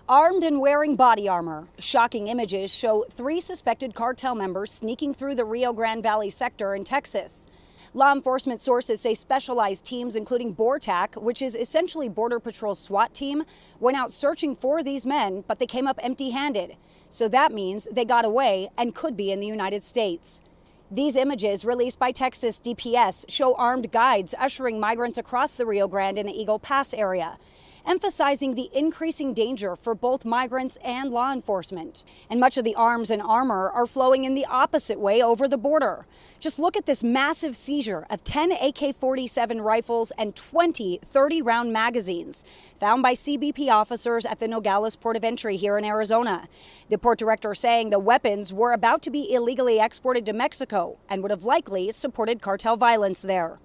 Armed and wearing body armor, shocking images show 3 suspected cartel members sneaking through the Rio Grande Valley sector in Texas. Law enforcement sources say specialized teams, including BORTAC, which is essentially Border Patrol's SWAT team, went out searching for these men, but they came up empty-handed. So that means they got away and could be in the United States. These images, released by Texas DPS, show armed guides ushering migrants across the Rio Grande in the Eagle Pass area, emphasizing the increasing danger for both migrants and law enforcement. And much of the arms and armor are flowing in the opposite way over the border. Just look at this massive seizure of 10 AK-47 rifles and 20 30-round magazines found by CBP officers at the Nogales Port of Entry here in Arizona. The port director saying the weapons were about to be illegally exported to Mexico and would have likely supported cartel violence there.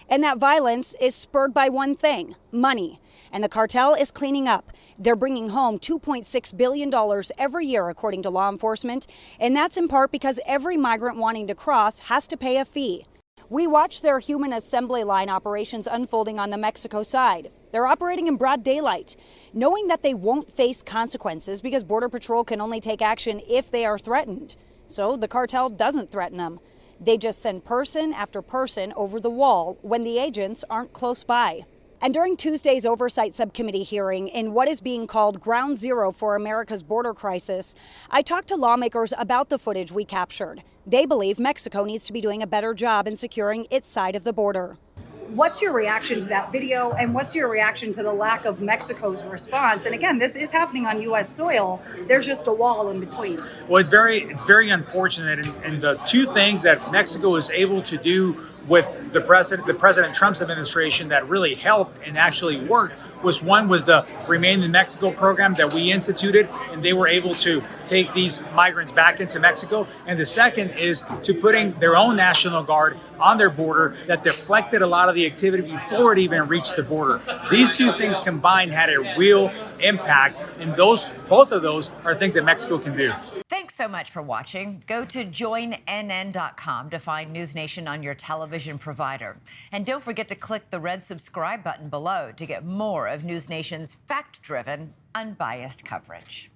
And that violence is spurred by one thing: money. And the cartel is cleaning up. They're bringing home $2.6 billion every year, according to law enforcement. And that's in part because every migrant wanting to cross has to pay a fee. We watched their human assembly line operations unfolding on the Mexico side. They're operating in broad daylight, knowing that they won't face consequences because Border Patrol can only take action if they are threatened. So the cartel doesn't threaten them. They just send person after person over the wall when the agents aren't close by. And during Tuesday's Oversight Subcommittee hearing in what is being called Ground Zero for America's border crisis, I talked to lawmakers about the footage we captured. They believe Mexico needs to be doing a better job in securing its side of the border. What's your reaction to that video, and what's your reaction to the lack of Mexico's response? And again, this is happening on U.S. soil. There's just a wall in between. Well, it's very unfortunate, and the two things that Mexico is able to do with the President Trump's administration that really helped and actually worked was the Remain in Mexico program that we instituted, and they were able to take these migrants back into Mexico. And the second is to putting their own National Guard on their border that deflected a lot of the activity before it even reached the border. These two things combined had a real impact, and both of those are things that Mexico can do. Thanks so much for watching. Go to joinnn.com to find NewsNation on your television provider. And don't forget to click the red subscribe button below to get more of NewsNation's fact-driven, unbiased coverage.